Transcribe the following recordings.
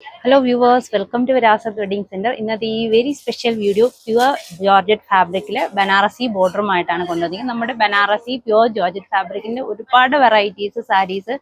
Hello viewers, welcome to Virasat Wedding Center. ഇന്നത്തെ ഈ very special video pure georgette ഫാബ്രിക്കിലെ ബനാറസി ബോർഡറുമായിട്ടാണ് കൊണ്ടുവന്നിരിക്കുന്നത്. നമ്മുടെ ബനാറസി പ്യുവർ ജോർജറ്റ് ഫാബ്രിക്കിന്റെ ഒരുപാട് വെറൈറ്റീസ് സാരീസ്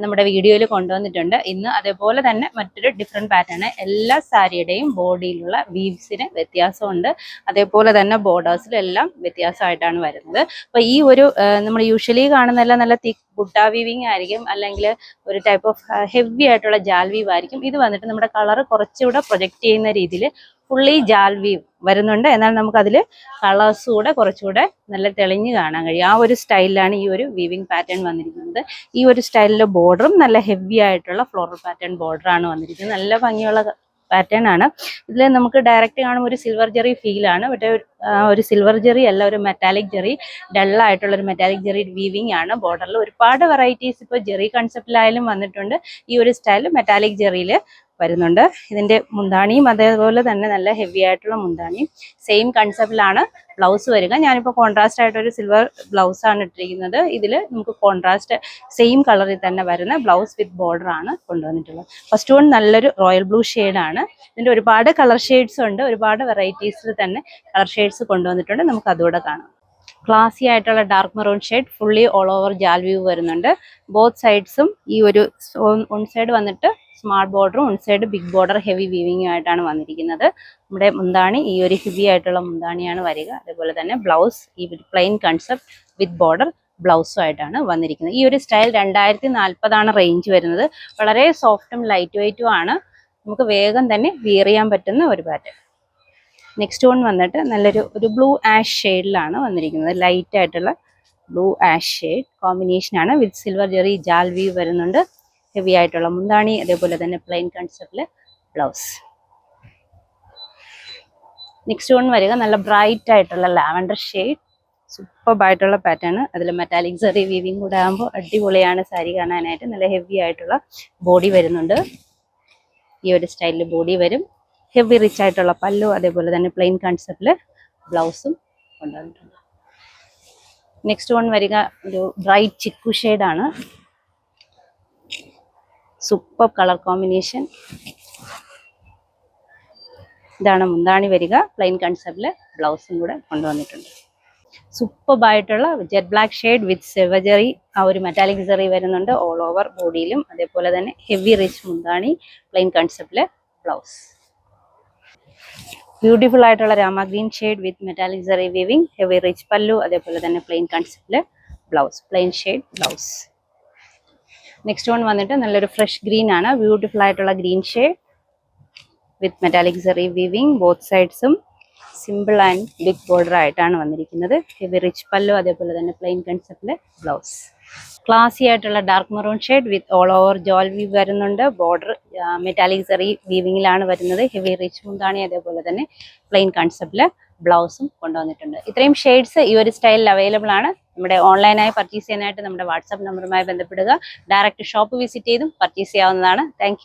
നമ്മുടെ വീഡിയോയിൽ കൊണ്ടുവന്നിട്ടുണ്ട്. ഇന്ന് അതേപോലെ തന്നെ മറ്റൊരു ഡിഫറെൻറ്റ് പാറ്റേൺ. എല്ലാ സാരിയുടെയും ബോഡിയിലുള്ള വീവ്സിന് വ്യത്യാസമുണ്ട്, അതേപോലെ തന്നെ ബോർഡേഴ്സിലെല്ലാം വ്യത്യാസമായിട്ടാണ് വരുന്നത്. അപ്പോൾ ഈ ഒരു നമ്മൾ യൂഷ്വലി കാണുന്നതെല്ലാം നല്ല തിക്ക് ബുട്ട വീവിങ് ആയിരിക്കും, അല്ലെങ്കിൽ ഒരു ടൈപ്പ് ഓഫ് ഹെവി ആയിട്ടുള്ള ജാൽ വീവ് ആയിരിക്കും. ഇത് വന്നിട്ട് നമ്മുടെ കളർ കുറച്ചുകൂടെ പ്രൊജക്റ്റ് ചെയ്യുന്ന രീതിയിൽ ഫുള്ളി ജാൽ വീവ് വരുന്നുണ്ട്. എന്നാൽ നമുക്കതിൽ കളേഴ്സ് കൂടെ കുറച്ചുകൂടെ നല്ല തെളിഞ്ഞ് കാണാൻ കഴിയും. ആ ഒരു സ്റ്റൈലിലാണ് ഈ ഒരു വീവിങ് പാറ്റേൺ വന്നിരിക്കുന്നത്. ഈ ഒരു സ്റ്റൈലിലെ ബോർഡറും നല്ല ഹെവി ആയിട്ടുള്ള ഫ്ലോറൽ പാറ്റേൺ ബോർഡറാണ് വന്നിരിക്കുന്നത്. നല്ല ഭംഗിയുള്ള പാറ്റേൺ ആണ്. ഇതിൽ നമുക്ക് ഡയറക്റ്റ് കാണുമ്പോൾ ഒരു സിൽവർ ജെറി ഫീലാണ്, പക്ഷേ ഒരു സിൽവർ ജെറി അല്ല, ഒരു മെറ്റാലിക് ജെറി, ഡള്ളായിട്ടുള്ള ഒരു മെറ്റാലിക് ജെറി വീവിങ് ആണ്. ബോർഡറിൽ ഒരുപാട് വെറൈറ്റീസ് ഇപ്പോൾ ജെറി കൺസെപ്റ്റിലായാലും വന്നിട്ടുണ്ട്. ഈ ഒരു സ്റ്റൈൽ മെറ്റാലിക് ജെറിയിൽ വരുന്നുണ്ട്. ഇതിന്റെ മുന്താണിയും അതേപോലെ തന്നെ നല്ല ഹെവി ആയിട്ടുള്ള മുന്താണിയും സെയിം കൺസെപ്റ്റിലാണ് ബ്ലൗസ് വരിക. ഞാനിപ്പോൾ കോൺട്രാസ്റ്റ് ആയിട്ടൊരു സിൽവർ ബ്ലൗസ് ആണ് ഇട്ടിരിക്കുന്നത്. ഇതിൽ നമുക്ക് കോൺട്രാസ്റ്റ് സെയിം കളറിൽ തന്നെ വരുന്ന ബ്ലൗസ് വിത്ത് ബോർഡർ ആണ് കൊണ്ടുവന്നിട്ടുള്ളത്. ഫസ്റ്റ് വൺ നല്ലൊരു റോയൽ ബ്ലൂ ഷെയ്ഡാണ്. ഇതിന്റെ ഒരുപാട് കളർ ഷെയ്ഡ്സ് ഉണ്ട്, ഒരുപാട് വെറൈറ്റീസിൽ തന്നെ കളർ ഷെയ്ഡ്സ് കൊണ്ടുവന്നിട്ടുണ്ട്. നമുക്ക് അതുകൂടെ കാണാം. ക്ലാസി ആയിട്ടുള്ള dark maroon shade, fully all over ജാൽ വ്യൂ വരുന്നുണ്ട്. ബോത്ത് സൈഡ്സും ഈ ഒരു വൺ സൈഡ് വന്നിട്ട് സ്മാർട്ട് ബോർഡറും one side big border heavy വീവിങ്ങും ആയിട്ടാണ് വന്നിരിക്കുന്നത്. നമ്മുടെ മുന്താണി ഈ ഒരു ഹെവി ആയിട്ടുള്ള മുന്താണിയാണ് വരിക. അതേപോലെ തന്നെ ബ്ലൗസ് ഈ പ്ലെയിൻ കൺസെപ്റ്റ് വിത്ത് ബോർഡർ ബ്ലൗസും ആയിട്ടാണ് വന്നിരിക്കുന്നത്. ഈ ഒരു സ്റ്റൈൽ 2040 റേഞ്ച് വരുന്നത്. വളരെ സോഫ്റ്റും ലൈറ്റ് വെയ്റ്റും ആണ്. നമുക്ക് വേഗം തന്നെ വിയർ ചെയ്യാൻ പറ്റുന്ന ഒരു പാറ്റേൺ. നെക്സ്റ്റ് വൺ വന്നിട്ട് നല്ലൊരു ബ്ലൂ ആഷ് ഷെയ്ഡിലാണ് വന്നിരിക്കുന്നത്. ലൈറ്റ് ആയിട്ടുള്ള ബ്ലൂ ആഷ് ഷെയ്ഡ് കോമ്പിനേഷനാണ്. വിത്ത് സിൽവർ ജെറി ജാൽ വീവ് വരുന്നുണ്ട്. ഹെവി ആയിട്ടുള്ള മുന്താണി, അതേപോലെ തന്നെ പ്ലെയിൻ കൺസെപ്റ്റില് ബ്ലൗസ്. നെക്സ്റ്റ് വൺ വരിക നല്ല ബ്രൈറ്റ് ആയിട്ടുള്ള ലാവൻഡർ ഷെയ്ഡ്, സൂപ്പർബ് ആയിട്ടുള്ള പാറ്റേൺ. അതിൽ മെറ്റാലിക് ജെറി വീവിങ് കൂടെ ആകുമ്പോൾ അടിപൊളിയാണ് സാരി കാണാനായിട്ട്. നല്ല ഹെവി ആയിട്ടുള്ള ബോഡി വരുന്നുണ്ട്. ഈ ഒരു സ്റ്റൈലിൽ ബോഡി വരും. ഹെവി റിച്ച് ആയിട്ടുള്ള പല്ലു, അതേപോലെ തന്നെ പ്ലെയിൻ കൺസെപ്റ്റില് ബ്ലൗസും കൊണ്ടുവന്നിട്ടുണ്ട്. നെക്സ്റ്റ് വൺ വരിക ഒരു ബ്രൈറ്റ് ചിക്കു ഷെയ്ഡാണ്. Super colour combination. ഇതാണ് മുന്താണി വരിക. പ്ലെയിൻ കൺസെപ്റ്റില് ബ്ലൗസും കൂടെ കൊണ്ടുവന്നിട്ടുണ്ട്. സൂപ്പർബായിട്ടുള്ള jet black shade with silver ജെറി, ആ ഒരു മെറ്റാലിക് ജെറി വരുന്നുണ്ട് ഓൾ ഓവർ ബോഡിയിലും. അതേപോലെ തന്നെ ഹെവി റിച്ച് മുന്താണി, പ്ലെയിൻ കൺസെപ്റ്റില് ബ്ലൗസ്. ബ്യൂട്ടിഫുൾ ആയിട്ടുള്ള രാമ ഗ്രീൻ ഷെയ്ഡ് വിത്ത് മെറ്റാലിക് ജെറി വീവിങ്, ഹെവി റിച്ച് പല്ലു, അതേപോലെ തന്നെ പ്ലെയിൻ കൺസെപ്റ്റില് blouse, plain shade blouse. Next one വന്നിട്ട് നല്ലൊരു ഫ്രഷ് ഗ്രീൻ ആണ്. ബ്യൂട്ടിഫുൾ ആയിട്ടുള്ള ഗ്രീൻ ഷെയ്ഡ് വിത്ത് മെറ്റാലിക് ജെറി വീവിങ്. ബോത്ത് സൈഡ്സും സിമ്പിൾ ആൻഡ് ബിഗ് ബോർഡർ ആയിട്ടാണ് വന്നിരിക്കുന്നത്. ഹെവി റിച്ച് പല്ലു, അതേപോലെ തന്നെ പ്ലെയിൻ കൺസെപ്റ്റില് ബ്ലൗസ്. ക്ലാസി ആയിട്ടുള്ള dark maroon shade with all over ജോൾ വീവ് വരുന്നുണ്ട്. ബോർഡർ മെറ്റാലിക് ജെറി വീവിങ്ങിലാണ് വരുന്നത്. ഹെവി റിച്ച് മുന്താണി, അതേപോലെ തന്നെ പ്ലെയിൻ കൺസെപ്റ്റില് ബ്ലൗസും കൊണ്ടുവന്നിട്ടുണ്ട്. ഇത്രയും ഷെയ്ഡ്സ് ഈ ഒരു സ്റ്റൈലിൽ അവൈലബിൾ ആണ്. നമ്മുടെ ഓൺലൈനായി പർച്ചേസ് ചെയ്യാനായിട്ട് നമ്മുടെ വാട്സാപ്പ് നമ്പറുമായി ബന്ധപ്പെടുക. ഡയറക്റ്റ് ഷോപ്പ് വിസിറ്റ് ചെയ്തും പർച്ചേസ് ചെയ്യാവുന്നതാണ്. താങ്ക്